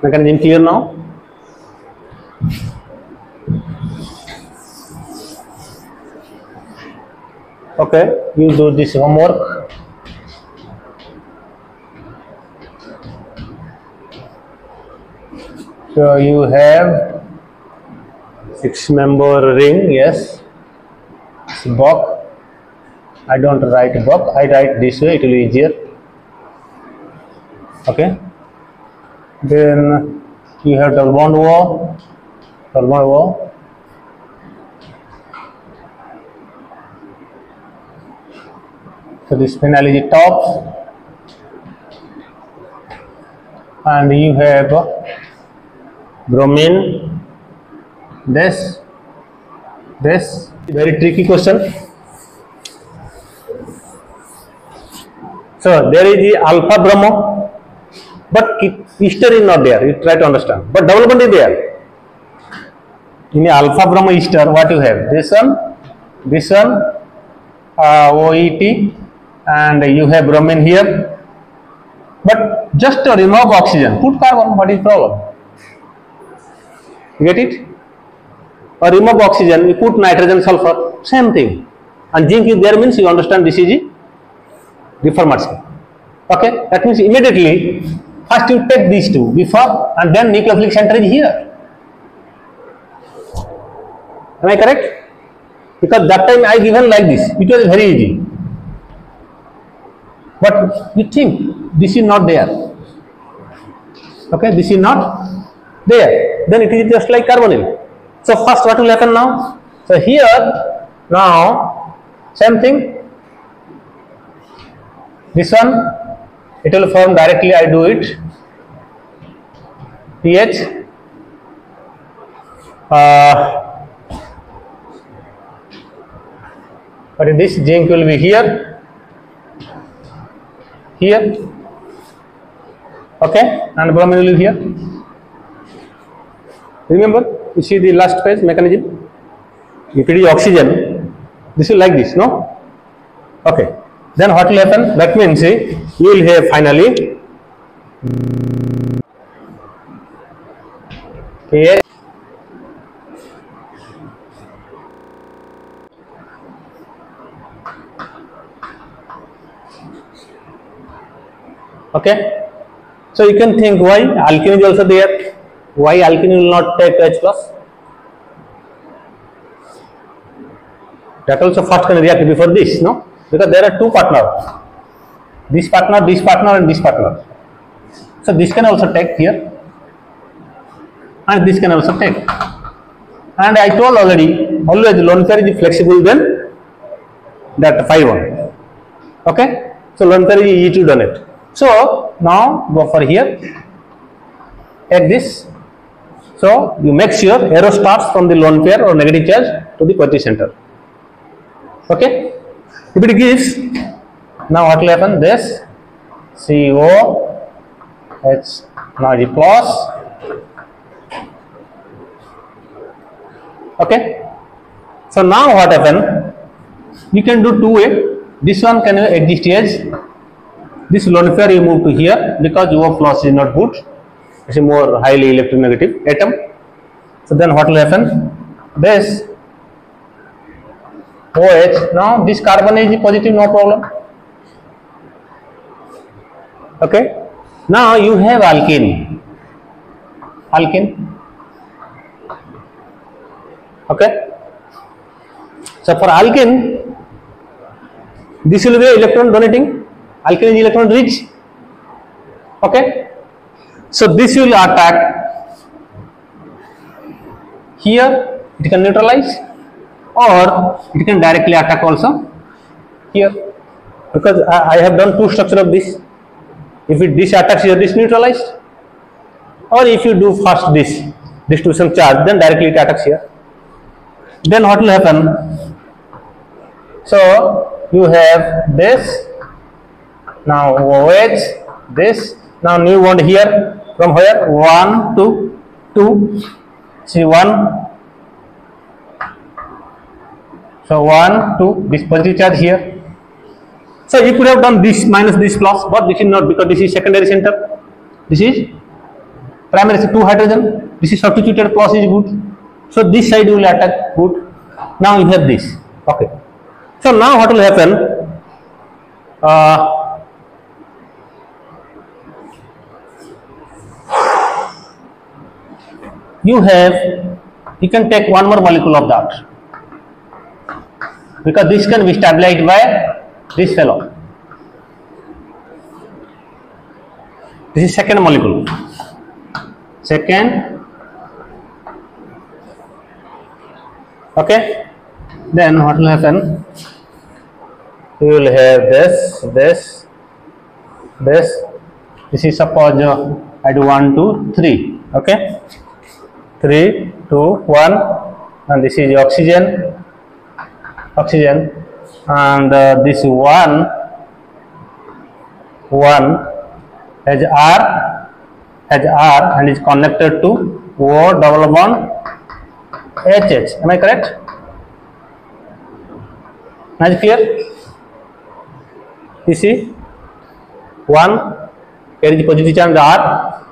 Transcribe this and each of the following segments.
mechanism clear now? Okay, you do this homework. So you have 6-member ring, yes. It's block. I don't write block, I write this way, it will be easier. Okay. Then you have double bond O. So this phenyl is top, and you have bromine. This very tricky question. So there is the alpha bromo, but ester is not there. You try to understand. But double bond is there. In the alpha bromo ester, what you have? This one, OET, and you have bromine here. But just to remove oxygen, put carbon. What is the problem? You get it? Or remove oxygen, you put nitrogen, sulfur, same thing. And zinc is there means you understand this is the reformer. Okay, that means immediately first you take these two before, and then nucleophilic center is here. Am I correct? Because that time I given like this, it was very easy. But you think this is not there. Okay, this is not there. Then it is just like carbonyl. So first what will happen now? So here now same thing. This one it will form directly. I do it. pH. But this zinc will be here. Okay, and bromine will be here. Remember, you see the last phase mechanism. If it is oxygen, this is like this, no? Okay. Then what will happen? That means you will have finally pH. Okay. So you can think why alkene is also there. Why alkene will not take H plus? That also first can react before this, no? Because there are two partners. This partner, and this partner. So this can also take here. And this can also take. And I told already, always lone pair is flexible than that 5-1. Okay? So lone pair is easy to donate. So now go for here. Take this. So you make sure arrow starts from the lone pair or negative charge to the positive center. Okay. If it gives, now what will happen? This COH now is plus. Okay. So now what happen? You can do two way. This one can exist as this lone pair you move to here because O plus is not good. It's a more highly electronegative atom. So then what will happen? This OH, now this carbon is positive, no problem. Okay. Now you have alkene. Okay. So for alkene, this will be electron donating. Alkene is electron rich. Okay. So this will attack here, it can neutralize, or it can directly attack also here, because I have done two structure of this. If this attacks here, this neutralized, or if you do first this distribution charge, then directly it attacks here. Then what will happen? So you have this, now OH, this, now new bond here, from where? 1 to 2, see 1. So 1, 2, this positive charge here. So you could have done this minus this plus, but this is not, because this is secondary center. This is primary is 2 hydrogen. This is substituted, plus is good. So this side will attack, good. Now you have this. Okay. So now what will happen? You can take one more molecule of that, because this can be stabilized by this fellow. This is second molecule. Second. Okay. Then what will happen? You will have this. This is suppose I do 1, 2, 3. Okay. 3, 2, 1, and this is oxygen, and this 1 has R and is connected to O double bond HH. Am I correct? Now is clear? You see, 1 carries positive charge R,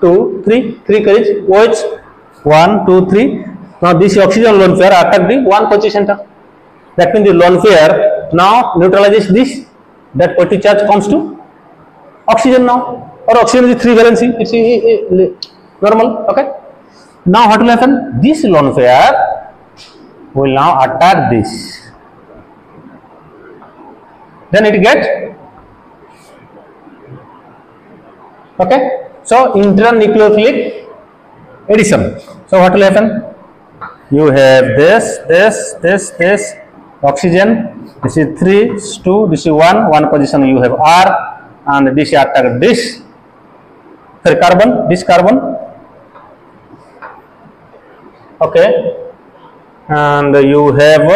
2, 3 carries OH. 1, 2, 3. Now this oxygen lone pair attack the one position center. That means the lone pair now neutralizes this. That positive charge comes to oxygen now. Or oxygen is 3 valency. It's normal. Okay. Now what will happen? This lone pair will now attack this. Then it get. Okay. So intranucleophilic addition. So what will happen? You have this oxygen. This is 3, 2, this is 1 position you have R, and this attack this. Sorry, carbon, this carbon. Okay, and you have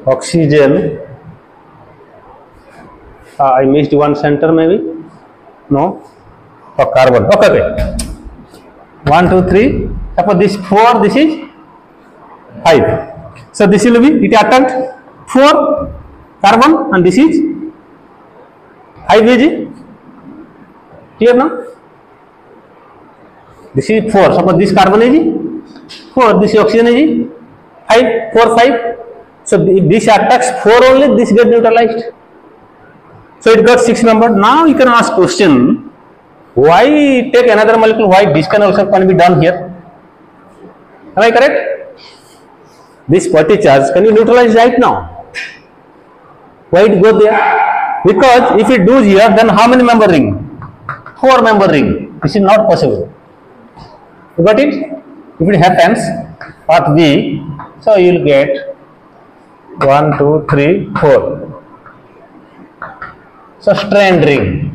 oxygen. I missed one center maybe. No. For carbon. Okay. 1, 2, 3. Suppose this 4, this is 5. So this will be, it attacked 4 carbon, and this is 5 Vg. Clear now? This is 4. Suppose this carbon is 4, this is oxygen is 5, 4, 5. So if this attacks 4 only, this gets neutralized. So it got 6 member. Now you can ask question. Why take another molecule? Why this can also be done here? Am I correct? This positive charge can be neutralized right now. Why it go there? Because if it does here, then how many member ring? 4 member ring. This is not possible. You got it? If it happens, path B, so you will get 1, 2, 3, 4. So strand ring.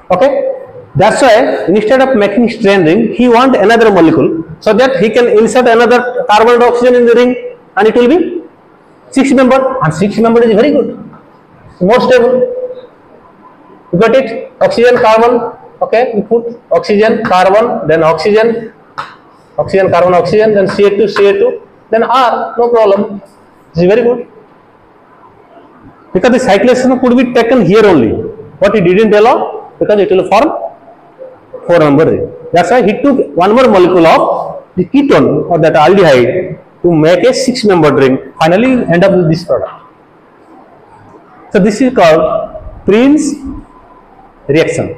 Okay, that's why instead of making strand ring, he want another molecule so that he can insert another carbon and oxygen in the ring, and it will be 6 member, and 6 member is very good, more stable. You got it? Oxygen, carbon. Okay, you put oxygen, carbon, then oxygen, carbon, oxygen, then Ca2, then R. No problem. This is very good because the cyclation could be taken here only. What he didn't allow. Because it will form 4 member ring. That's why he took one more molecule of the ketone or that aldehyde to make a 6 member ring. Finally, end up with this product. So this is called Prince reaction.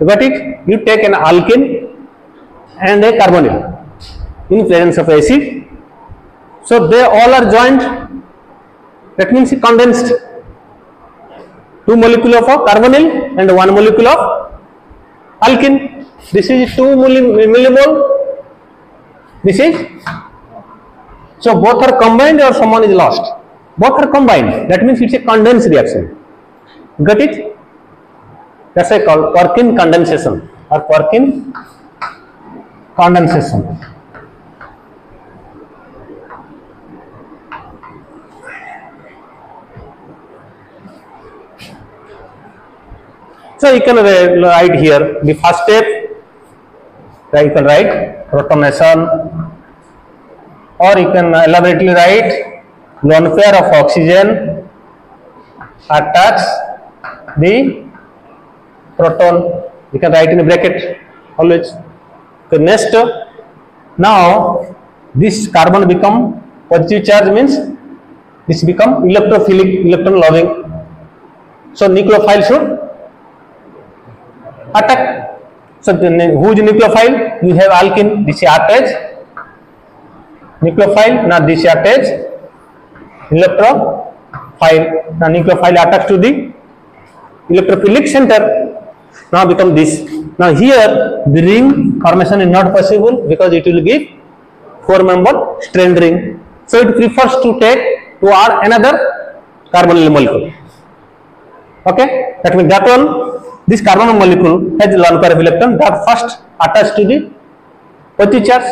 You got it? You take an alkene and a carbonyl in presence of acid. So they all are joined. That means condensed. 2 molecule of carbonyl and 1 molecule of alkene. This is 2 millimole. This is, so both are combined or someone is lost. Both are combined. That means it's a condensed reaction. Got it? That's why called Perkin condensation or Perkin condensation. So you can write here the first step. You can write protonation, or you can elaborately write lone pair of oxygen attacks the proton, you can write in a bracket always. Okay, next, now this carbon become positive charge, means this become electrophilic, electron loving. So nucleophile should attack. So who is nucleophile? You have alkene, this is attached nucleophile. Now this is attached electrophile. Now nucleophile attacks to the electrophilic center. Now become this. Now here the ring formation is not possible because it will give 4-membered strand ring. So it prefers to take to add another carbonyl molecule. Okay, that means that one, this carbonyl molecule has lone pair of electron that first attached to the positive charge.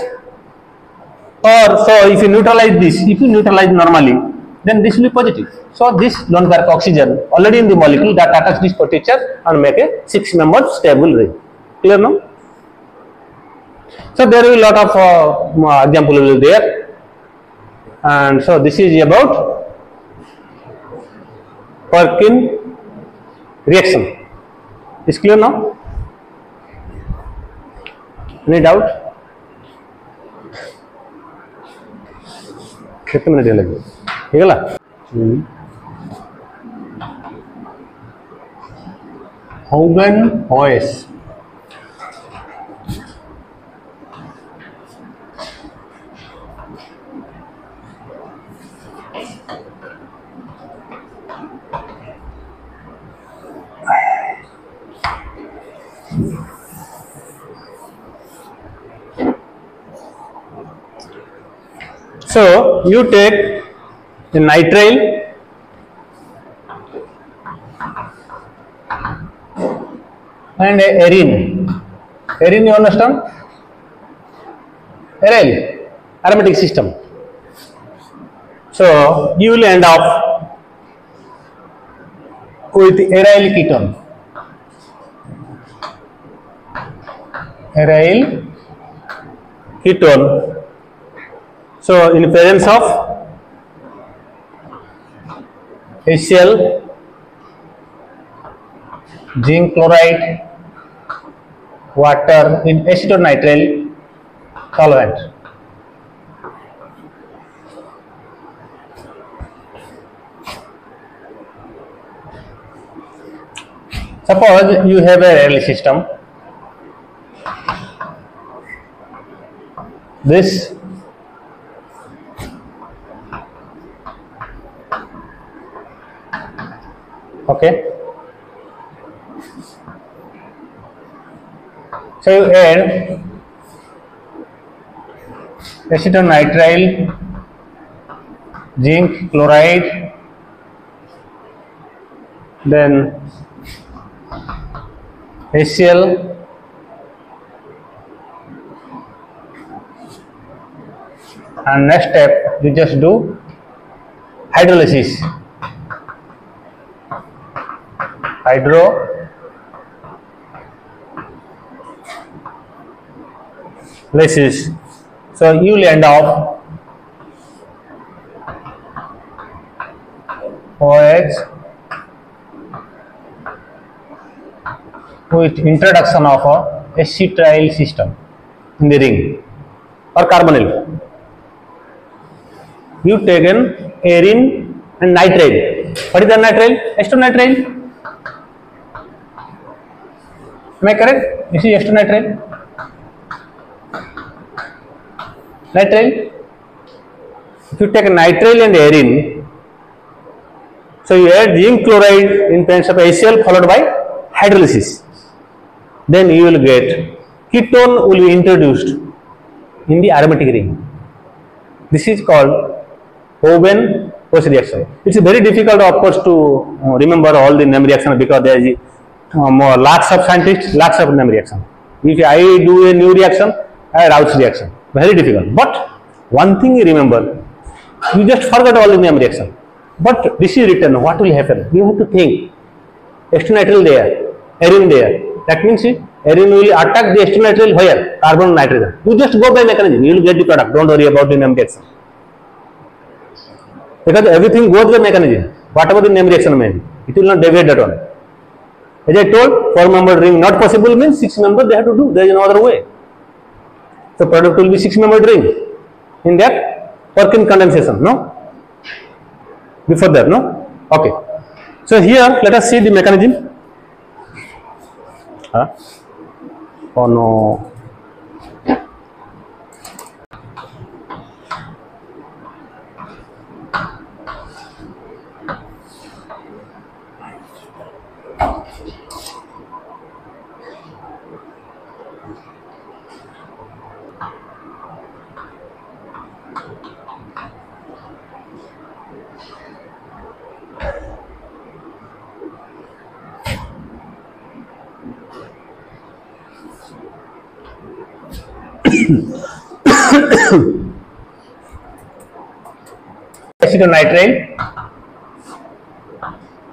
Or so if you neutralize this, if you neutralize normally, then this will be positive. So this lone pair of oxygen already in the molecule that attach this positive charge and make a 6-membered stable ring. Clear now? So there will be a lot of example will be there, and so this is about Perkin reaction. Is clear now? Any doubt? कितने minute लगे? ठीक है ना? Haugen OS. So you take a nitrile and a arene. Arene, you understand? Aryl, aromatic system. So you will end up with aryl ketone. Aryl ketone. So in presence of HCl, zinc chloride, water in acetonitrile solvent. Suppose you have a aryl system. This okay. So you add acetonitrile, zinc chloride, then HCl, and next step you just do hydrolysis. Hydrolysis. So you will end up OH with introduction of a acetyl system in the ring or carbonyl. You take an arene and nitrile. What is the nitrile? Acetonitrile. Am I correct? This is acetonitrile. Nitrile. If you take nitrile and arene, so you add zinc chloride in presence of HCl followed by hydrolysis. Then you will get ketone will be introduced in the aromatic ring. This is called Haugen-Poisson reaction. It's very difficult, of course, to remember all the name reactions because there is lakhs of scientists, lakhs of name reaction. If I do a new reaction, I Raoult's reaction. Very difficult. But one thing you remember, you just forgot all the name reaction. But this is written. What will happen? You have to think. Acetonitrile there, arene there. That means arene will attack the acetonitrile where? Carbon nitrogen. You just go by mechanism. You will get the product. Don't worry about the name reaction. Because everything goes by mechanism. Whatever the name reaction may be, it will not deviate that one. As I told, 4-membered ring not possible means 6-membered they have to do. There is no other way. So product will be 6-membered ring. In that, work in condensation, no? Before that, no? Okay. So here, let us see the mechanism. Oh no.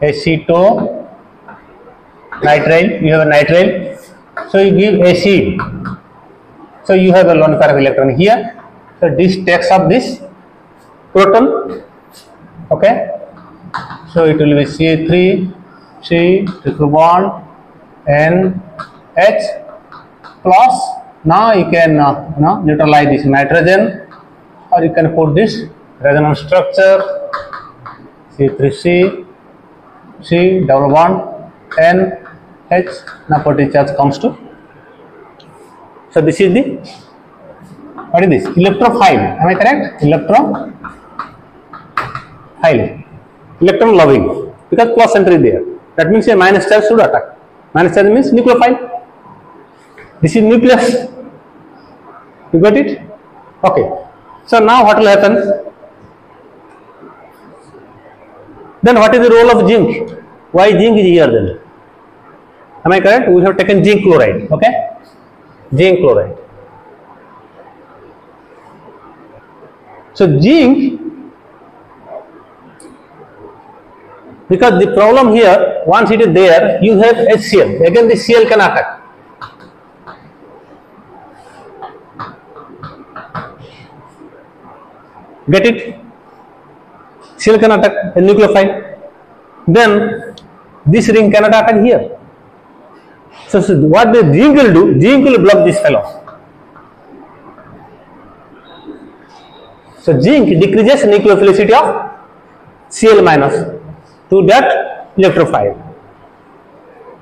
Acetonitrile, you have a nitrile, so you give acid, so you have a lone pair of electron here, so this takes up this proton, okay, so it will be Ca3, C, triple bond, NH plus. Now you can neutralize this nitrogen, or you can put this resonance structure C3C, C double bond, N, H. Now positive charge comes to. So this is the, what is this? Electrophile. Am I correct? Electrophile. Electron loving, because plus center is there. That means a minus charge should attack. Minus charge means nucleophile. This is nucleus. You got it? Okay. So now what will happen? Then what is the role of zinc? Why zinc is here then? Am I correct? We have taken zinc chloride. Okay? Zinc chloride. So zinc, because the problem here, once it is there, you have HCl. Again the Cl can attack. Get it? Cl can attack a nucleophile. Then this ring cannot attack here. So what the zinc will do? Zinc will block this fellow. So zinc decreases nucleophilicity of Cl minus to that electrophile.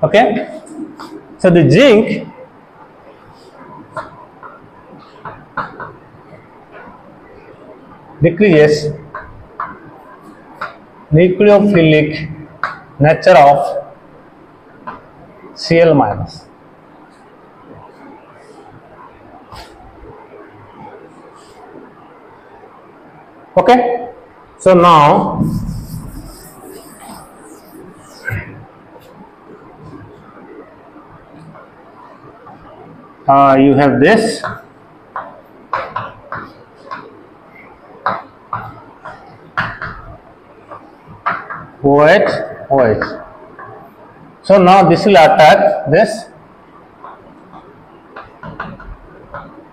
Okay? So the zinc decreases nucleophilic nature of Cl minus. Okay? So now you have this. OH. So now this will attack this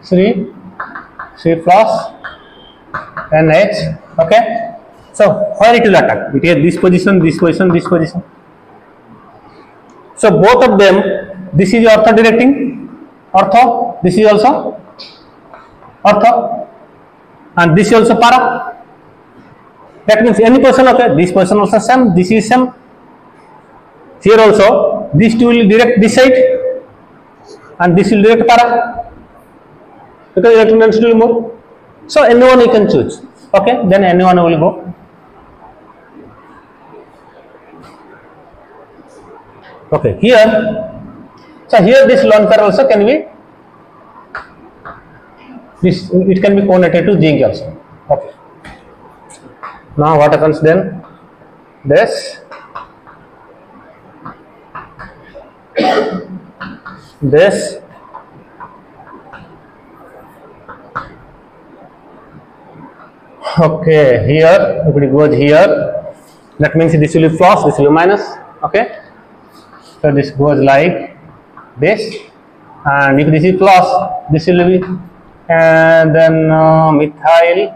C plus NH. Okay. So where it will attack? It has this position, this position, this position. So both of them, this is ortho directing, ortho. This is also ortho, and this is also para. That means any person, okay, this person also same, this is same. Here also, these two will direct this side, and this will direct para, because electron density will move. So anyone you can choose, okay, then anyone will go. Okay, here, so here this lone pair also can be, this, it can be coordinated to zinc also. Okay. Now what happens then? This okay, here if it goes here, that means this will be plus, this will be minus. Okay, so this goes like this, and if this is plus, this will be, and then methyl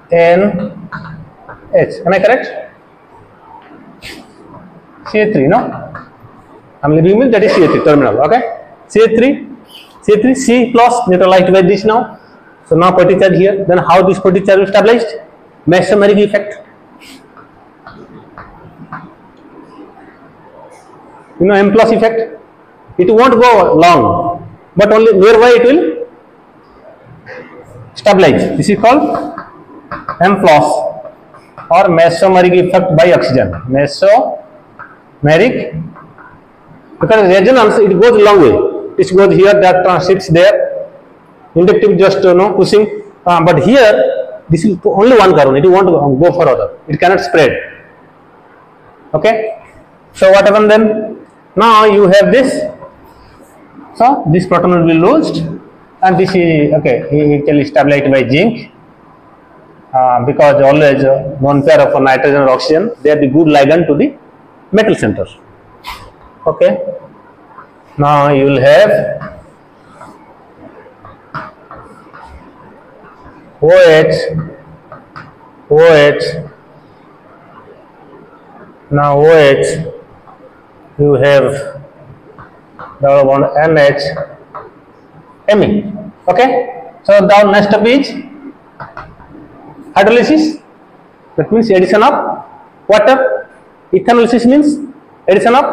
NH. Am I correct? Ca3, no? I'm removing that is CH3 terminal. Okay, CH3 C plus neutralized by this now. So now positive charge here. Then how this positive charge will stabilized? Mesomeric effect. You know M plus effect. It won't go long, but only nearby it will stabilize. This is called M plus or mesomeric effect by oxygen. Mesomeric, because resonance it goes long way. It goes here, that transits there. Inductive just pushing, but here this is only one carbon. It won't go further. It cannot spread. Okay. So what happened then? Now you have this. So this proton will be loosed, and this is okay. It will stabilized by zinc. Because always one pair of nitrogen or oxygen, they are the good ligand to the metal center. Okay. Now you will have OH. Now OH, you have double bond NH, Me. Okay. So now next step is hydrolysis. That means addition of water. Ethanolysis means addition of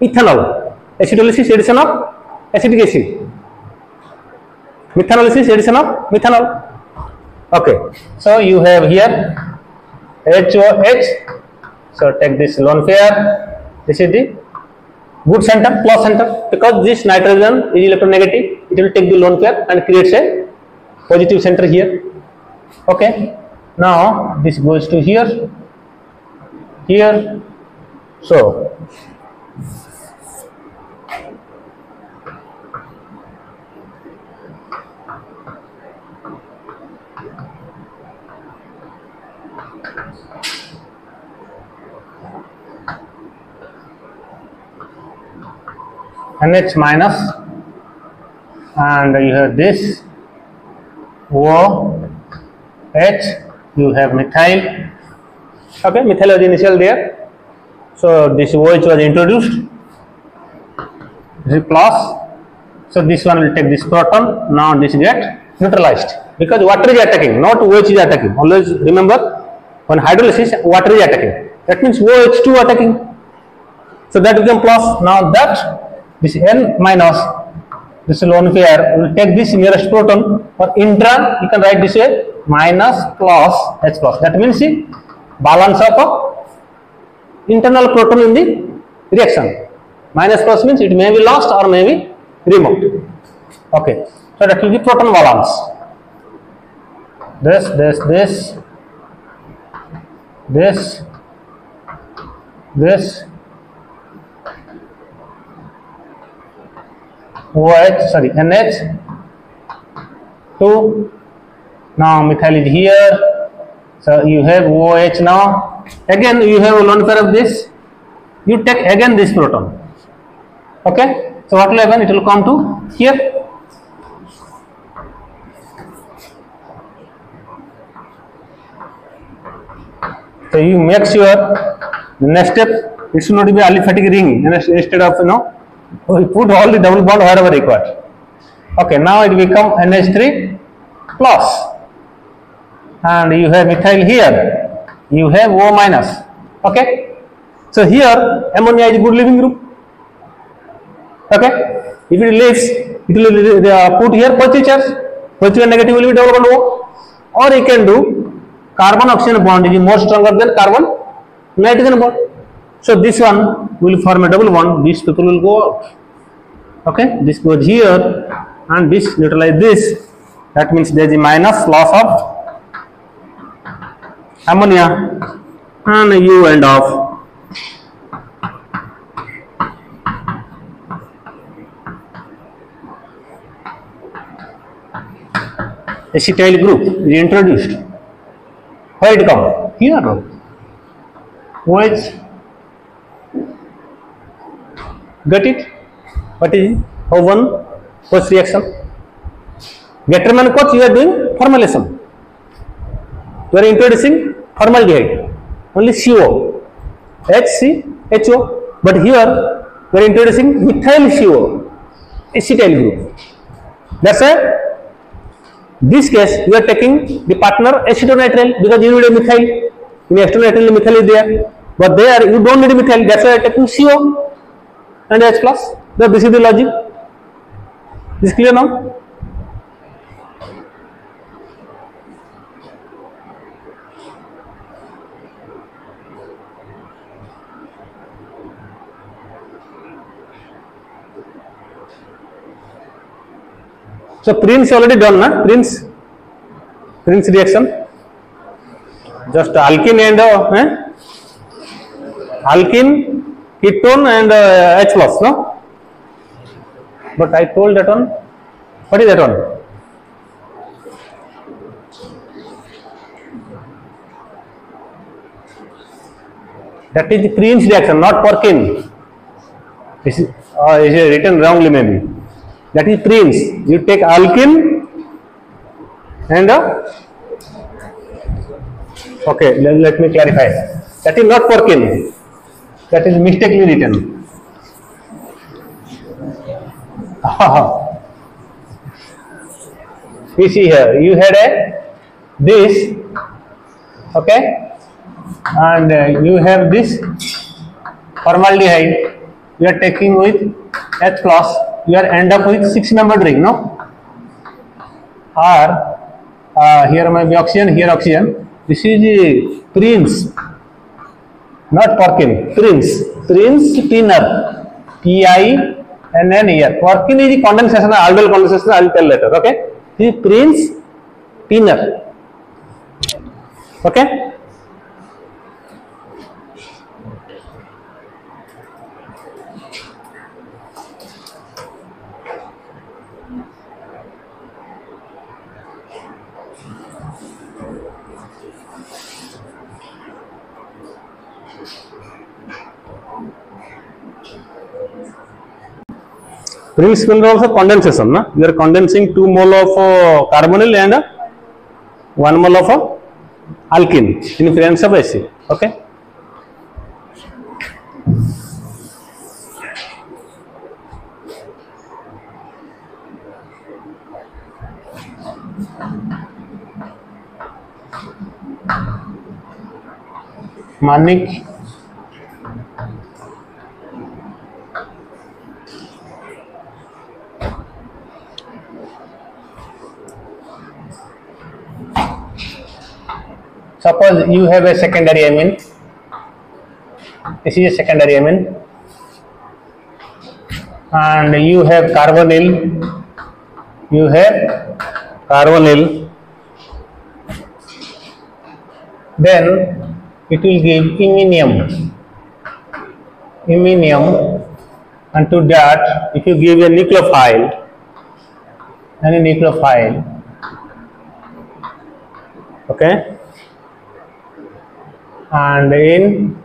ethanol. Acidolysis, addition of acetic acid. Methanolysis, addition of methanol. Okay. So you have here HOH. So take this lone pair. This is the good center, plus center, because this nitrogen is electronegative. It will take the lone pair and creates a positive center here. Okay. Now this goes to here. So NH minus, and you have this OH, you have methyl. Okay, methyl was initial there. So this OH was introduced. This is plus. So this one will take this proton. Now this get neutralized because water is attacking, not OH is attacking. Always remember, when hydrolysis, water is attacking. That means OH2 attacking. So that becomes plus. Now that this N minus, this lone pair will take this nearest proton. For intra, you can write this way minus plus H plus. That means the balance of internal proton in the reaction. Minus plus means it may be lost or may be removed. Okay. So that will be proton balance. This. NH 2. Now methyl is here. So you have OH now. Again you have a lone pair of this. You take again this proton. Okay. So what will happen? It will come to here. So you make sure the next step it should not be aliphatic ring instead of we put all the double bond wherever required. Okay, now it become NH3 plus, and you have methyl here, you have O minus. Okay, so here ammonia is a good leaving group. Okay, if it leaves, it will put here positive charge, positive and negative will be double bond O, or you can do carbon oxygen bond is more stronger than carbon nitrogen bond. So this one will form a double bond, these people will go out. Okay, this goes here and this neutralize this. That means there is a minus loss of ammonia and you end off. Acetyl group is introduced. Where it come? Here. OH. Got it? What is it? O1 post reaction. Gattermann coach, you are doing formylation. You are introducing formaldehyde. Only CO, HC, HO. But here we are introducing methyl CO, acetyl group. That's why this case we are taking the partner acetonitrile because you need a methyl. In acetonitrile methyl is there, but there you don't need a methyl. That's why I am taking CO and H plus. So this is the logic. Is clear now? So Prince already done, na? Prince reaction. Just alkene and alkene, ketone and H plus, no? But I told that one. What is that one? That is Prince reaction, not Perkin. This is written wrongly maybe. That is Prince. You take alkene and okay, let me clarify. That is not Perkin. That is mistakenly written. You see here, you had this, okay, and you have this formaldehyde. You are taking with H plus. You are end up with 6-membered ring, no? Or here may be oxygen, here oxygen. This is the Prince, not Perkin. Prince thinner, PINN. Perkin is the condensation, aldol condensation. I will tell later. Okay, this is Prince thinner. Okay. Prince will also condensation. Na? You are condensing 2 mole of carbonyl and 1 mole of alkene in presence of acid. Okay. Manik suppose you have a secondary amine. This is a secondary amine, and you have carbonyl. Then it will give iminium, and to that if you give a nucleophile, any nucleophile, okay, and in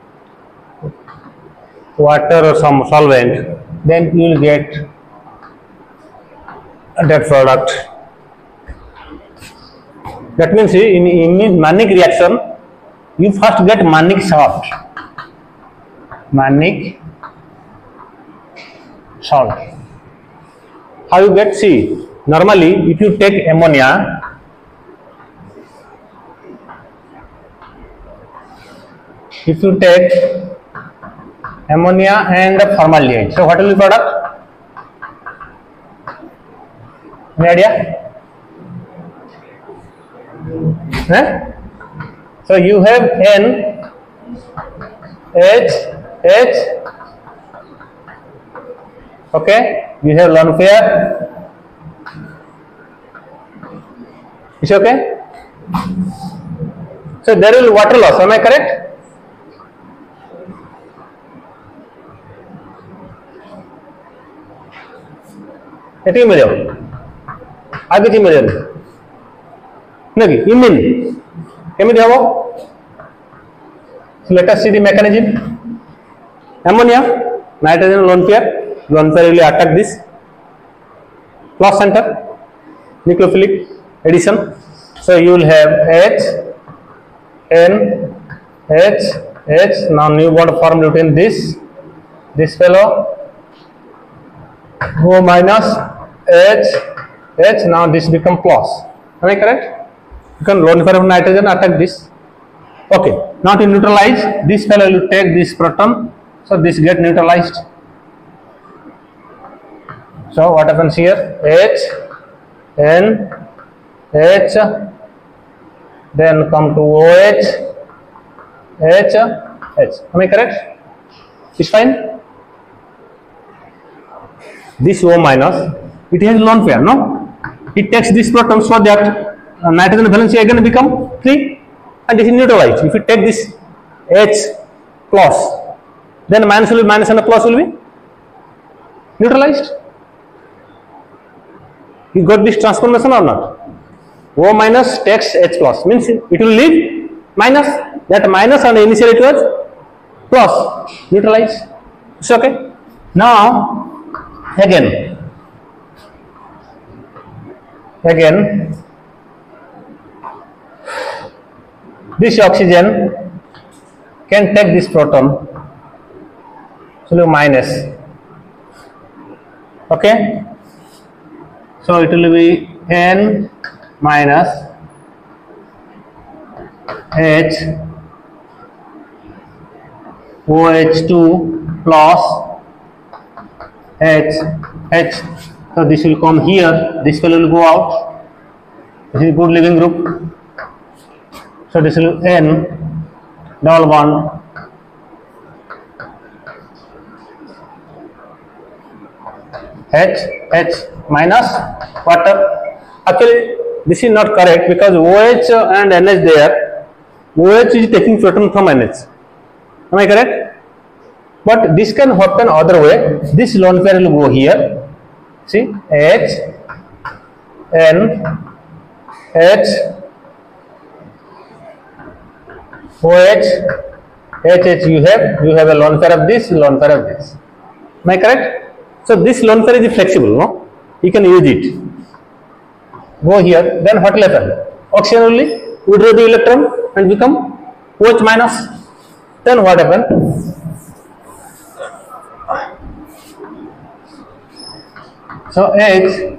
water or some solvent, then you will get that product. That means in Mannich reaction, you first get Mannich salt. How you get? See, normally if you take ammonia, and formaldehyde, so what will be product? Any idea? So you have N, H, okay, you have lone pair, is okay? So there will be water loss, am I correct? ଏତିକି ମିଳିବ ଆଉ କିଛି ମିଳିବନି ନା କି Emin କେମିତି ହେବ? Let us see the mechanism. Ammonia, nitrogen lone pair will attack this plus center, nucleophilic addition. So you will have H, N, H. Now new bond formed between this fellow O minus H, H, now this become plus. Am I correct? You can lone pair of nitrogen attack this. Okay, now to neutralize, this fellow will take this proton, so this get neutralized. So what happens here? H, N, H, then come to OH, H, H. Am I correct? It's fine. This O minus, it has lone pair, no? It takes this proton so that nitrogen valency again become 3 and this is neutralized. If you take this H plus, then minus will be minus and the plus will be neutralized. You got this transformation or not? O minus takes H plus, means it will leave minus, that minus and initially it was plus, neutralized. It's okay. Now again this oxygen can take this proton, so minus. Okay, so it will be N minus H OH2 plus H, H. So this will come here, this fellow will go out. This is good leaving group. So this will N double bond H, H minus water. Actually this is not correct because OH and NH there. OH is taking proton from NH. Am I correct? But this can happen other way. This lone pair will go here. See, H, N, H, OH, HH. You have a lone pair of this, lone pair of this. Am I correct? So this lone pair is flexible, no? You can use it. Go here. Then what will happen? Oxygen only withdraw the electron and become OH minus. Then what happen? So H,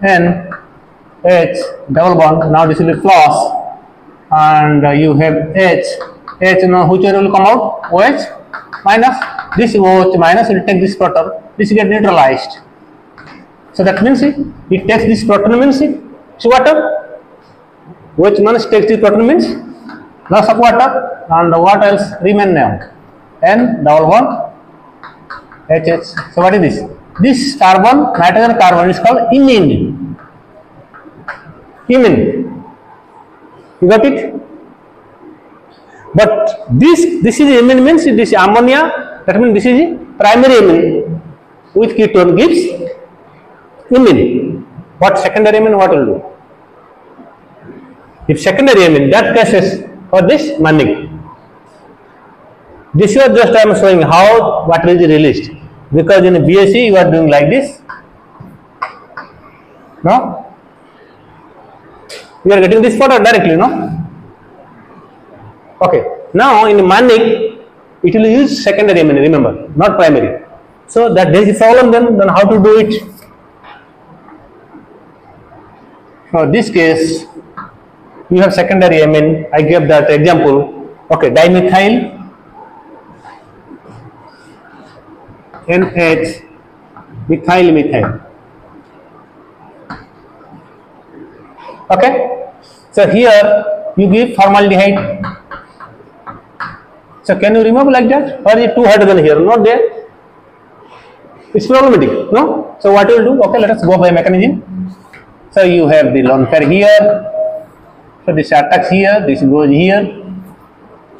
N, H, double bond, now this will be plus, and you have H, H, now whichever will come out? OH minus, this OH minus will take this proton, this get neutralized. So that means it takes this proton means so water, OH minus takes this proton means loss of water, and what else remain now? N, double bond, HH. So what is this? This carbon, nitrogen carbon is called imine. Imine. You got it? But this is imine means this ammonia, that means this is primary imine with ketone gives imine. What secondary imine what will do? If secondary imine, that cases for this Mannich. This was just I am showing how water is released. Because in BSc you are doing like this, no? You are getting this photo directly, no? Okay. Now in Mannich it will use secondary amine, remember, not primary. So that there is a problem then how to do it? For this case, you have secondary amine. I gave that example. Okay, dimethyl NH methyl. Okay, so here you give formaldehyde. So can you remove like that? Or is 2 hydrogen here? Not there. It's problematic, no? So what you will do? Okay, let us go by mechanism. So you have the lone pair here. So this attacks here, this goes here.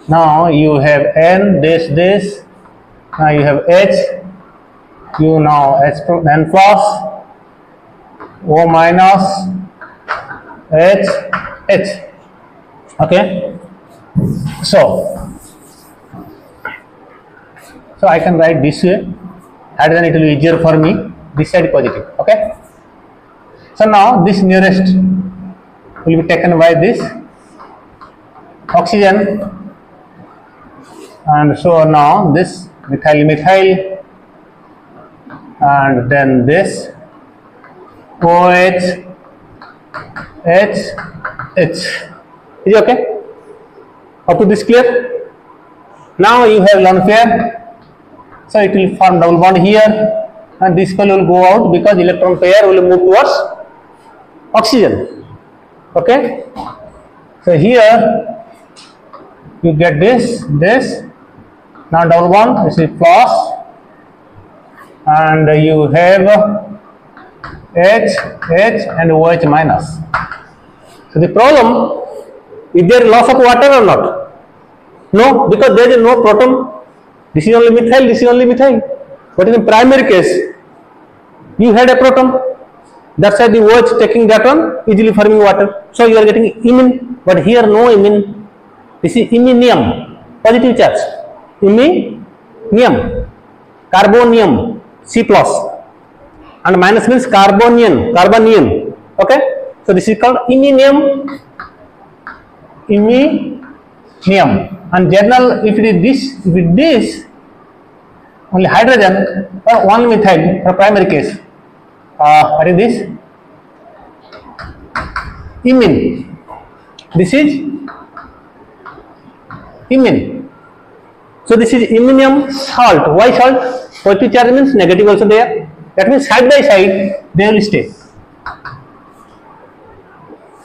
Now you have N, this. Now you have H. You now N plus, O minus, H. Okay. So I can write this way. Hydrogen it will be easier for me. This side positive. Okay. So now this nearest will be taken by this oxygen, and so now this methyl and then this OH, H, H. Is it okay? Up to this clear? Now you have lone pair, so it will form double bond here, and this fellow will go out because electron pair will move towards oxygen. Okay? So here you get this, now double bond, this is plus, and you have H, H and OH minus. So the problem, is there loss of water or not? No, because there is no proton. This is only methyl, this is only methyl. But in the primary case, you had a proton. That's why the OH taking that one, easily forming water. So you are getting imine, but here no imine. This is iminium, positive charge. Iminium, carbonium, C plus, and minus means carbonium. Okay, so this is called iminium, and general if it is this, only hydrogen or one methyl for primary case. What is this? Imine. This is imine. So this is iminium salt. Why salt? Positive charge means negative also there. That means side by side they will stay.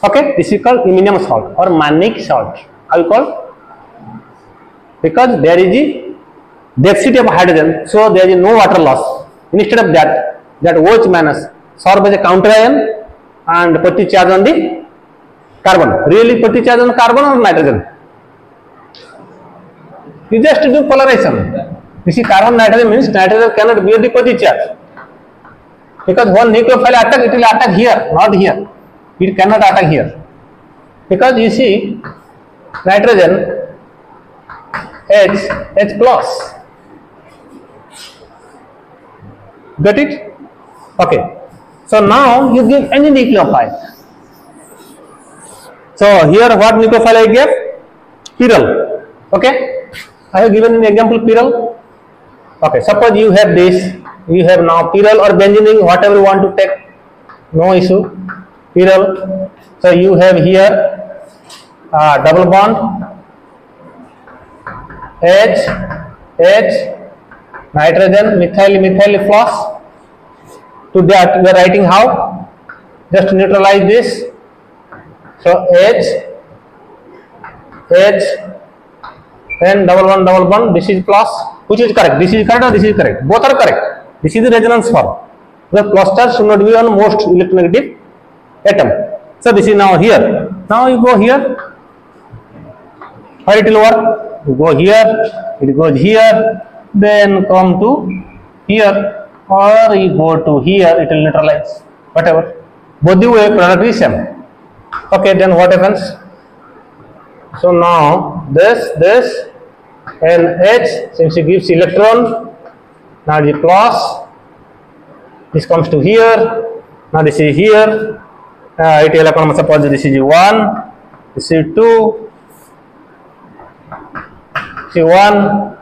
Okay, this is called iminium salt or mannich salt. How you call? Because there is the density of hydrogen, so there is no water loss. Instead of that OH minus serve as a counter ion and positive charge on the carbon. Really positive charge on carbon or nitrogen? You just do polarization. You see, carbon nitrogen means nitrogen cannot bear the positive charge. Because when nucleophile attack, it will attack here, not here. It cannot attack here. Because you see, nitrogen H plus. Got it? Okay. So now you give any nucleophile. So here what nucleophile I gave? Pyrrole. Okay. I have given an example pyrrole. Okay. Suppose you have this. You have now pyrrole or benzene, whatever you want to take. No issue. Pyrrole. So you have here double bond H, nitrogen, methyl plus. To that we are writing how? Just neutralize this. So H, then double bond. This is plus. Which is correct? This is correct or this is correct? Both are correct. This is the resonance form. The plus charge should not be on most electronegative atom. So this is now here. Now you go here. How it will work? You go here, it goes here, then come to here, or you go to here, it will neutralize. Whatever. Both the way product is same. Okay, then what happens? So now this and H, since it gives electron, now the plus, this comes to here, now this is here, it electron suppose this is 1, this is 2, this is 1,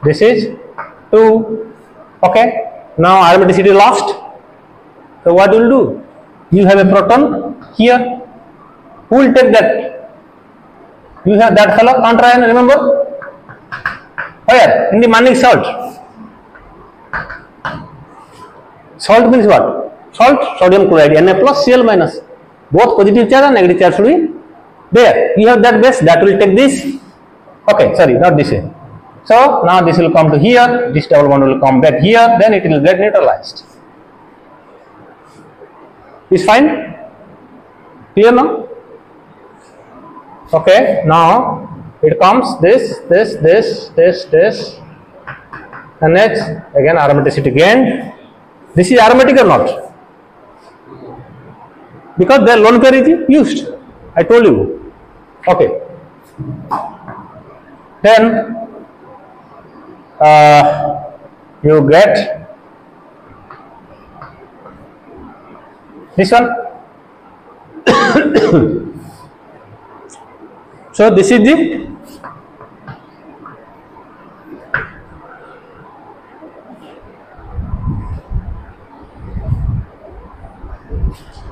this is 2, okay. Now aromaticity lost. So what will do? You have a proton here. Who will take that? You have that fellow counter ion, remember? Where? In the mannich salt. Salt means what? Salt, sodium chloride, Na plus, Cl minus. Both positive charge and negative charge should be there. You have that base, that will take this. Okay, sorry, not this way. So now this will come to here, this double bond will come back here, then it will get neutralized. Is fine? Clear now? Okay, now it comes this, and next again aromaticity again. This is aromatic or not? Because the lone pair is used. I told you. Okay. Then you get this one. So this is the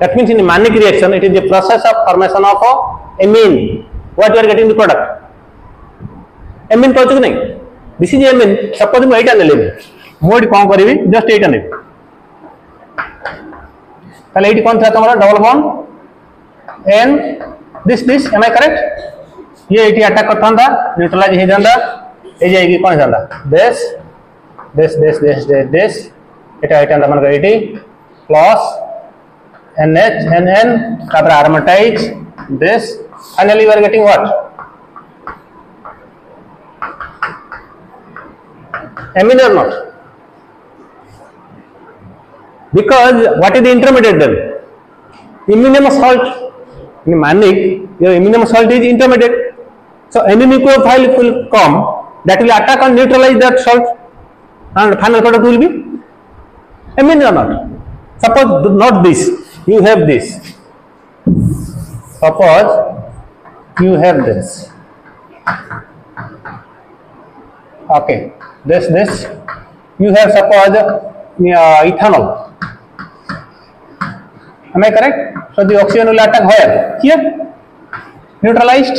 That means in a Mannich reaction, it is the process of formation of amine. What you are getting the product? Amine कहते कि नहीं? This is amine. Suppose मैं 8 आने mode कौन करी just 8 आने ताले 8 कौन था तुम्हारा double bond and this am I correct? ये 80 अटैक करता था न्यूट्रलाइज हो जाता ये जाएगी कौन जाता this এটা এটা আমরা 80 plus NH NN তারপরে aromatase this finally we are getting what amine or not because what is the intermediate then ammonium salt in Mannich your ammonium salt is intermediate so any nucleophile will come that will attack and neutralize that salt and final product will be amine or not suppose not this you have this suppose you have this okay this you have suppose ethanol am I correct so the oxygen will attack where here neutralized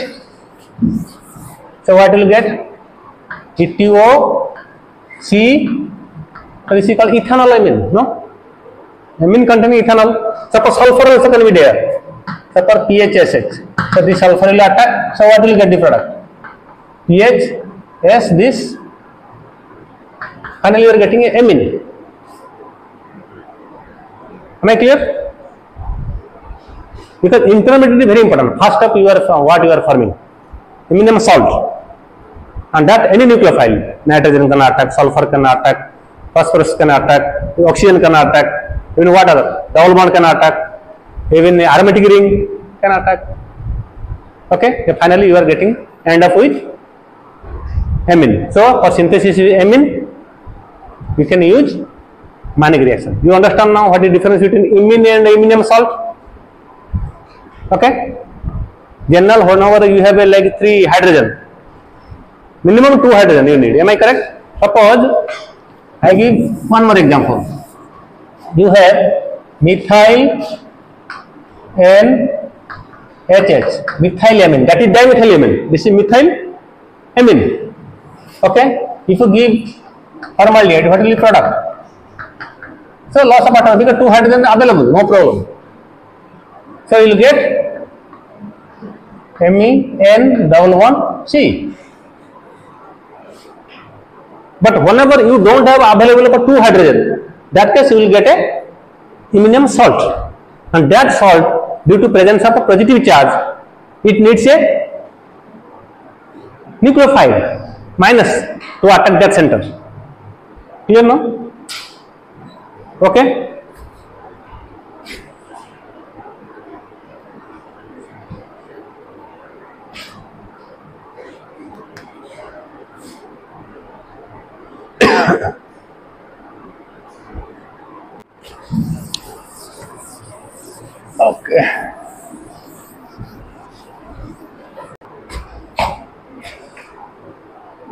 so what will get ETO-C so this is called ethanol amine no amine containing ethanol suppose sulfur also can be there suppose PHSH so this sulfur will attack so what will get the product PHS this finally you are getting a amine am I clear because intermediate is very important first up you are what you are forming ammonium salt and that any nucleophile nitrogen can attack sulfur can attack phosphorus can attack oxygen can attack even what other double bond can attack even aromatic ring can attack okay so finally you are getting end up with amine so for synthesis of amine you can use Mannich reaction you understand now what is the difference between amine and ammonium salt okay general whenever you have a like 3 hydrogen minimum 2 hydrogen you need am I correct suppose I give one more example you have methyl and HH methylamine that is dimethylamine this is methyl amine okay if you give formaldehyde what will be product so loss of atoms because 2 hydrogen available no problem so you will get MEN11C but whenever you don't have available for 2 hydrogen that case you will get a ammonium salt and that salt due to presence of a positive charge it needs a nucleophile minus to attack that center clear no okay okay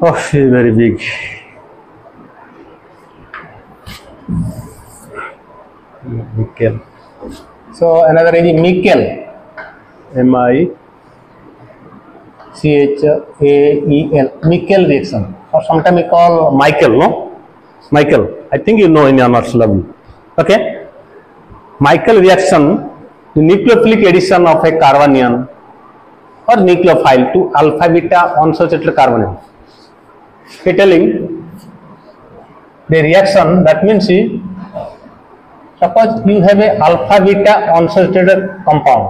oh she is very big nickel so another is nickel MICHAEL nickel reaction or sometimes we call Michael no Michael I think you know in your maths level okay Michael reaction the nucleophilic addition of a carbanion or nucleophile to alpha beta unsaturated carbanion okay telling the reaction that means suppose you have a alpha beta unsaturated compound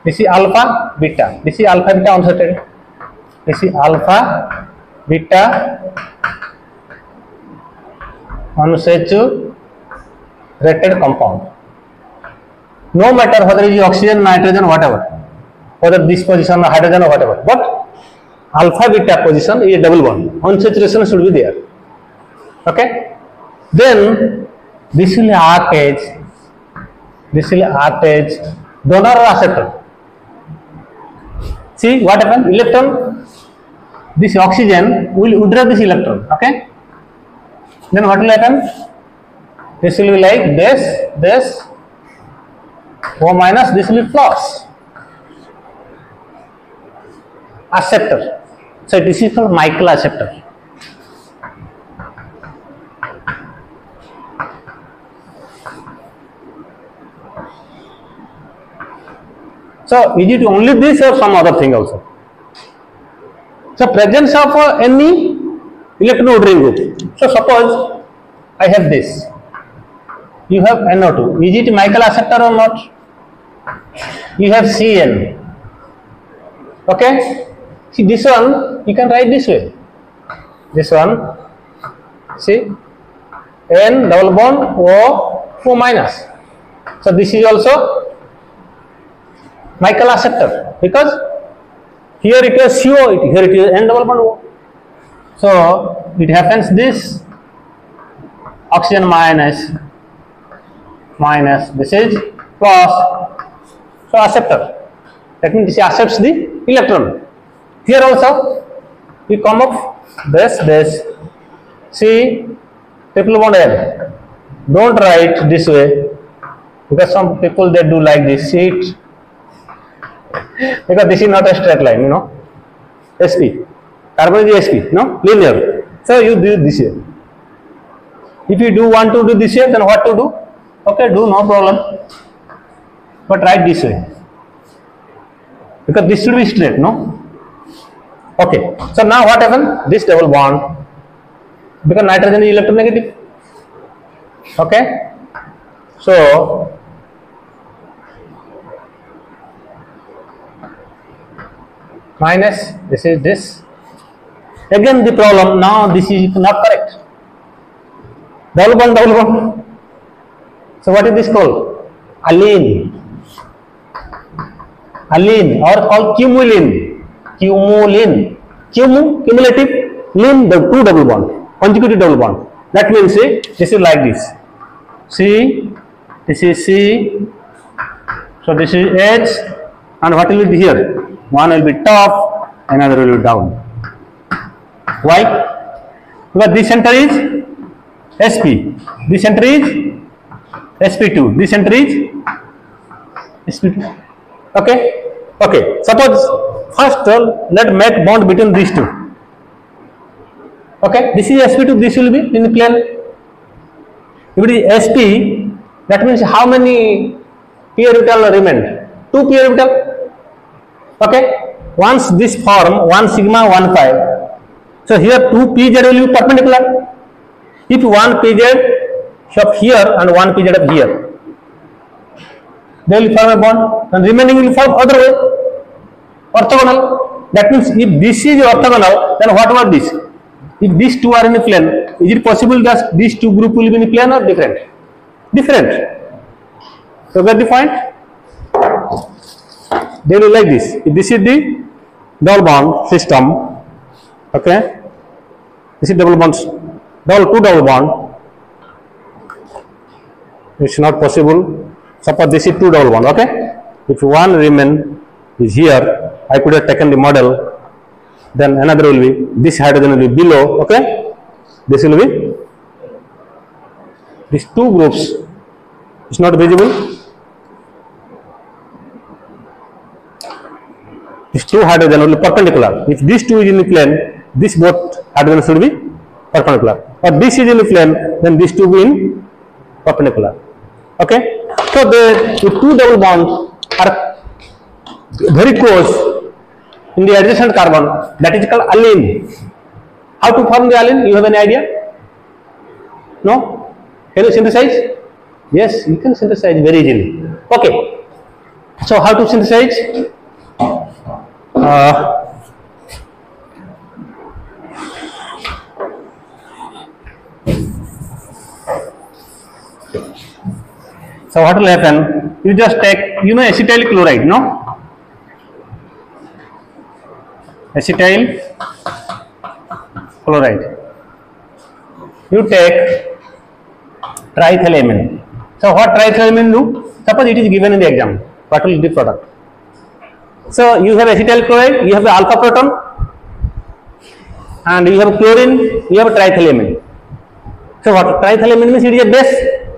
this is alpha beta this is alpha beta unsaturated this is alpha beta unsaturated compound no matter whether it is oxygen nitrogen whatever whether this position or hydrogen or whatever but alpha beta position is a double bond unsaturation should be there okay then this will act as donor or acceptor see what happens electron this oxygen will withdraw this electron okay then what will happen this will be like this O minus, this will be plus. Acceptor. So this is called Michael acceptor. So is it only this or some other thing also? So presence of any electron ring group. So suppose I have this. You have NO2. Is it Michael acceptor or not? You have Cn. Okay? See this one, you can write this way. This one, see, N double bond O minus. So this is also Michael acceptor because here it is CO, here it is N double bond O. So it happens this oxygen minus, this is plus. So acceptor. That means this accepts the electron. Here also we come up this C triple bond N. Don't write this way because some people they do like this. See it because this is not a straight line, you know. SP. Carbon is SP, no? Linear. So you do this here. If you do want to do this here, then what to do? Okay, do no problem. But write this way. Because this should be straight, no? Okay. So now what happened? This double bond, because nitrogen is electronegative. Okay. So minus, this is this. Again the problem, now this is not correct. Double bond. So what is this called? Allene or called cumulin. Cumulative, lin, the two double bond, conjugative double bond. That means this is like this. C, this is C, so this is H, and what will be here? One will be top, another will be down. Why? Because this center is SP, this center is SP2, this center is SP2. Okay. Suppose first let make bond between these two. Okay. This is SP2. This will be in plane. If it is SP, that means how many p orbital remain? 2 p orbital. Okay. Once this form 1 sigma 1 pi. So here 2 pz will be perpendicular. If 1 pz of here and 1 pz of here, they will form a bond and remaining will form other way, orthogonal. That means if this is orthogonal, then what about this? If these two are in a plane, is it possible that these two group will be in a plane or different? Different. So get the point? They will like this. If this is the double bond system, okay, this is double bonds, two double bond, it's not possible. Suppose this is two double bond, okay. If one remain is here, I could have taken the model, then another will be, this hydrogen will be below, okay. This will be, these two groups is not visible. These two hydrogen will be perpendicular. If these two is in the plane, this both hydrogen should be perpendicular. Or this is in the plane, then these two will be in perpendicular. Okay. So the two double bonds are very close in the adjacent carbon. That is called allene. How to form the allene? You have any idea? No? Can you synthesize? Yes, you can synthesize very easily. Okay. So how to synthesize? So what will happen? You just take, you know, acetyl chloride, no? Acetyl chloride. You take triethylamine. So what triethylamine do? Suppose it is given in the exam. What will be the product? So you have acetyl chloride, you have the alpha proton, and you have chlorine, you have triethylamine. So what triethylamine means? It is a base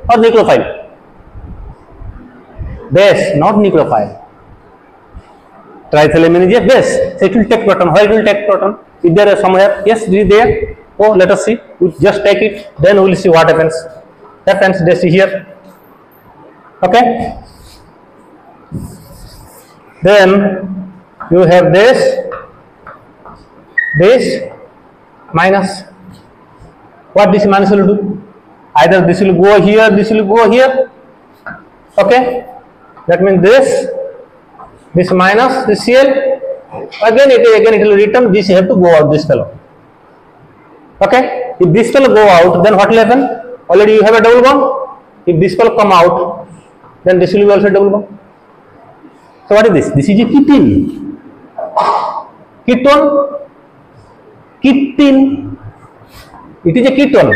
or nucleophile. base, not nucleophile. Triethylamine is a base, so it will take proton. Where it will take proton? Is there somewhere? Yes, it is there. Oh, let us see. We just take it, then we will see what happens. Happens, they see here. Okay. Then you have this minus. What this minus will do? Either this will go here, this will go here. Okay. That means this minus this Cl. Again it will return. This you have to go out. This fellow. Okay. If this fellow go out, then what will happen? Already you have a double bond. If this fellow come out, then this will be also double bond. So what is this? This is a ketene. Ketene. It is a ketone.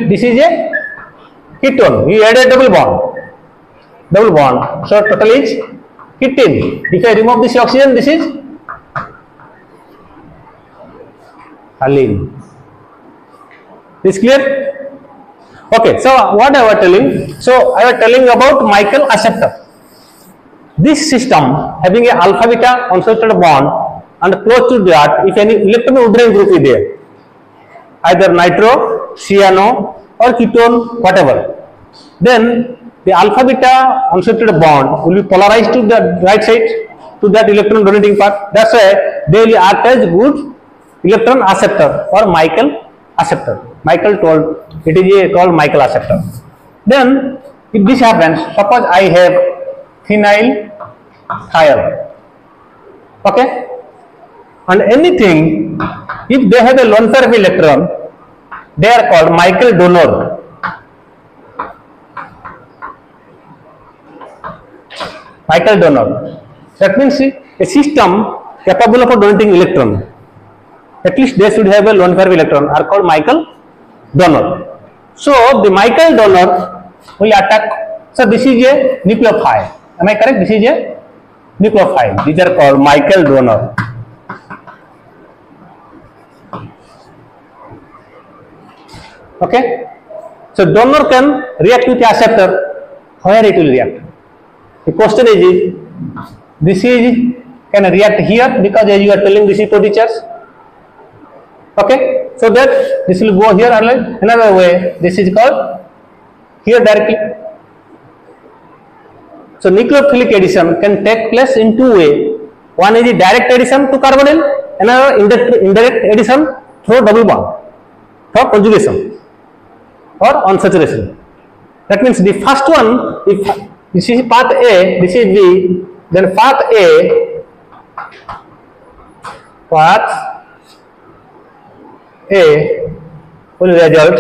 This is a ketone. We add a double bond. So total is ketene. If I remove this oxygen, this is allene. Is clear? Okay. So what I was telling? So I was telling about Michael acceptor. This system having a alpha beta unsaturated bond, and close to that, if any electron withdrawing group is there, either nitro, cyano, or ketone, whatever, then the alpha beta unsaturated bond will be polarized to the right side, to that electron donating part. That's why they will act as good electron acceptor or Michael acceptor. Michael told it is called Michael acceptor. Then if this happens, suppose I have phenyl thiol, okay, and anything, if they have a lone pair of electron, they are called Michael donor. Michael donor. That means a system capable of donating electron, at least they should have a lone pair of electron, are called Michael donor. So the Michael donor will attack. So this is a nucleophile. Am I correct? This is a nucleophile. These are called Michael donor. Okay. So donor can react with the acceptor. Where it will react? The question is this is can react here, because as you are telling this is positive charge. Okay. So that this will go here, or like another way. This is called here directly. So nucleophilic addition can take place in two ways. One is the direct addition to carbonyl, another indirect addition through double bond, for conjugation or unsaturation. That means the first one, if this is path A, this is B, then path A will result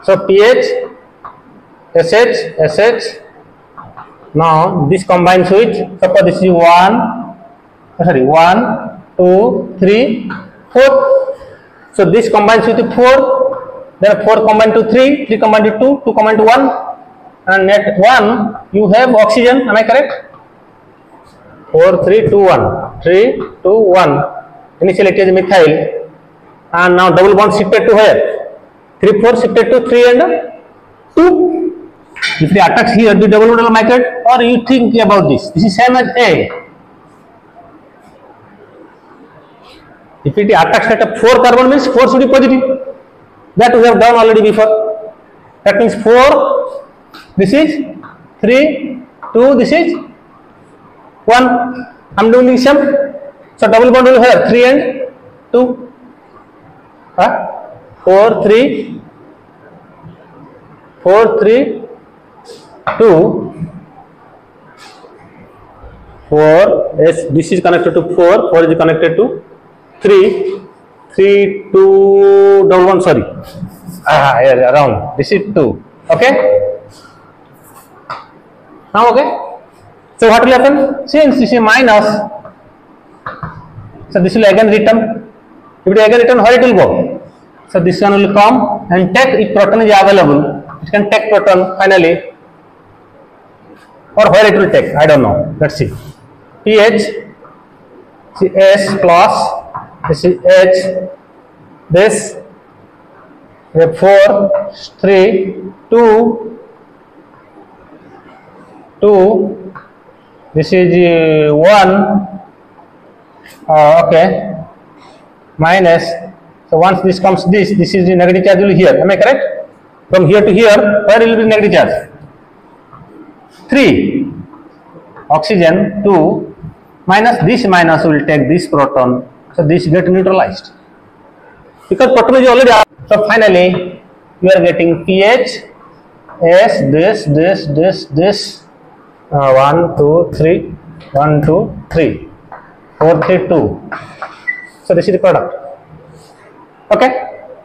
so pH, SH. Now this combines with, suppose this is 1, 2, 3, 4. So this combines with 4, then 4 combine to 3, 3 combine to 2, 2 combine to 1, and at 1 you have oxygen. Am I correct? 4, 3, 2, 1, 3, 2, 1. Initially it is methyl, and now double bond shifted to where? 3, 4 shifted to 3 and 2. If it attacks here, the double bond will migrate, or you think about this. This is same as A. If it attacks at a 4 carbon, means 4 should be positive. That we have done already before. That means 4, this is 3, 2, this is 1. I am doing the sum. So double bond will have 3 and 2. 4, 3, 2, 4. Yes, this is connected to 4. 4 is connected to 3, 3, 2, double bond, sorry. Yeah, around. This is 2. Okay? Now, okay? So, what will happen? Since this is minus, so this will again return. If it again return, where it will go? So, this one will come and take, if proton is available, it can take proton finally, or where it will take, I don't know. Let's see. pH, S plus, this is H, this 4, 3, 2, 2, this is 1, okay, minus, so once this comes this is the negative charge will be here, am I correct? From here to here, where will be negative charge? 3, oxygen 2, minus this minus will take this proton, so this get neutralized. Because proton is already out. So finally, you are getting pH as this 1, 2, 3, 1, 2, 3, 4, 3, 2. So this is the product. Okay.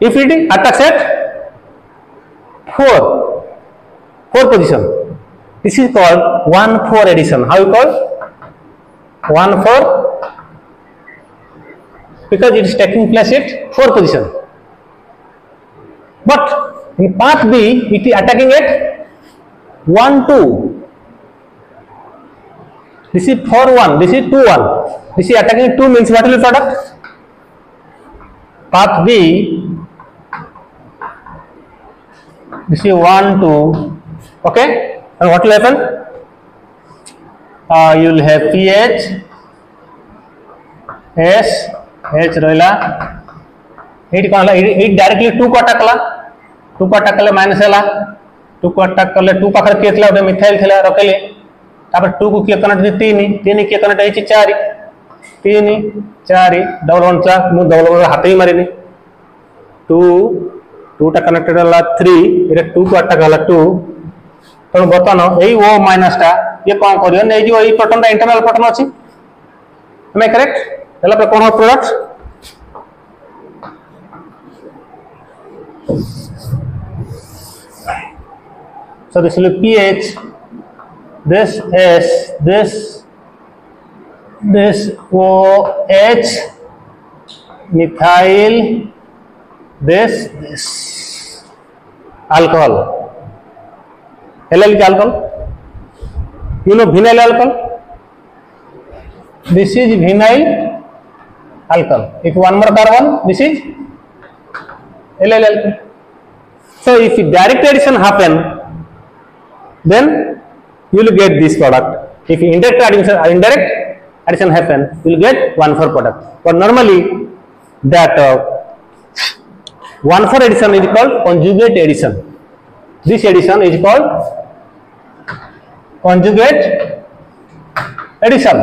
If it attacks at 4 position, this is called 1,4 addition. How you call? 1,4, because it is taking place at 4 position. But in path B, it is attacking at 1, 2. This is 4, 1. This is 2, 1. This is attacking 2 means what will be product? Path B. This is 1, 2. Okay. And what will happen? You will have pH S H roila. It directly 2 को अटकला 2 को अटकले minus हैला 2 को अटकले 2 पाखर के थला methyl थला रखले तापर 2 को के कनेक्ट दे 3 के कनेक्ट है 4 3 4 डबल 1 चा मु डबल 1 हाथ ही मारिनी 2 टा कनेक्टेड हला 3 इरे 2 को अटकला 2 तो बतानो एई ओ माइनस टा ये कोन करियो नै जो एई प्रोटॉन दा इंटरनल प्रोटॉन अछि am I correct हला पे कोन product so this will be pH this S this OH methyl this alcohol allylic alcohol you know vinyl alcohol this is vinyl alcohol if one more carbon this is allyl alcohol so if direct addition happen then you will get this product if indirect addition happen you will get 1,4 product but normally that 1,4 addition is called conjugate addition this addition is called conjugate addition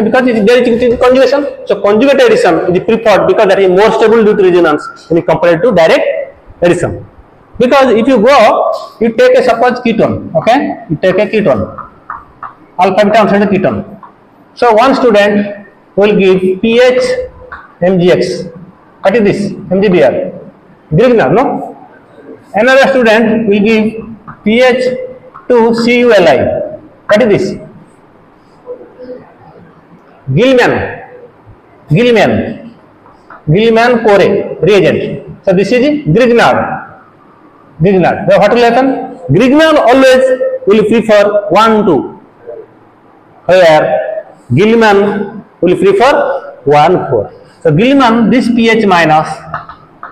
because there is conjugation so conjugate addition is preferred because that is more stable due to resonance when compared to direct addition because if you go you take a suppose ketone okay you take a ketone alpha beta oxide ketone so one student will give pH mgx what is this mgbr Grignard no another student will give pH to CuLi what is this Gilman core reagent so this is Grignard what will happen Grignard always will prefer 1 2 where Gilman will prefer 1 4 so Gilman this pH minus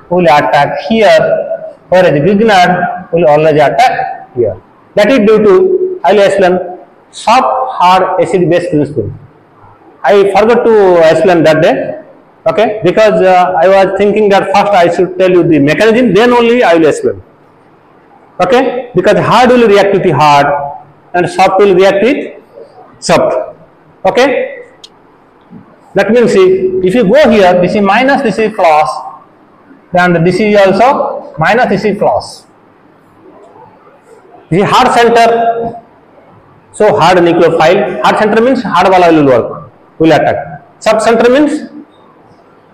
will attack here whereas Grignard will always attack here that is due to I will explain soft hard acid base principle I forgot to explain that day okay because I was thinking that first I should tell you the mechanism then only I will explain okay because hard will react with the hard and soft will react with soft okay that means if you go here this is minus this is plus then this is also minus this is plus this is hard center so hard nucleophile hard center means hard wala will work will attack soft center means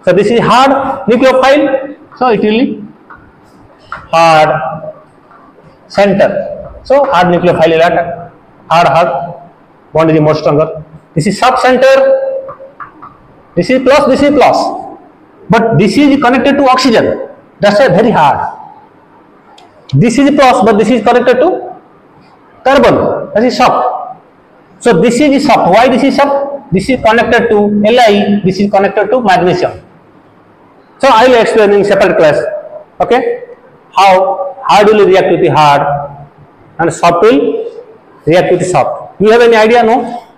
so this is hard nucleophile so it will hard center so hard nucleophile will attack hard bond is more stronger this is soft center this is plus but this is connected to oxygen that's why very hard this is plus but this is connected to carbon that is soft so this is soft why this is soft this is connected to Li this is connected to magnesium so I will explain in separate class Okay, how hard will react with the hard and soft will react with the soft. You have any idea? No?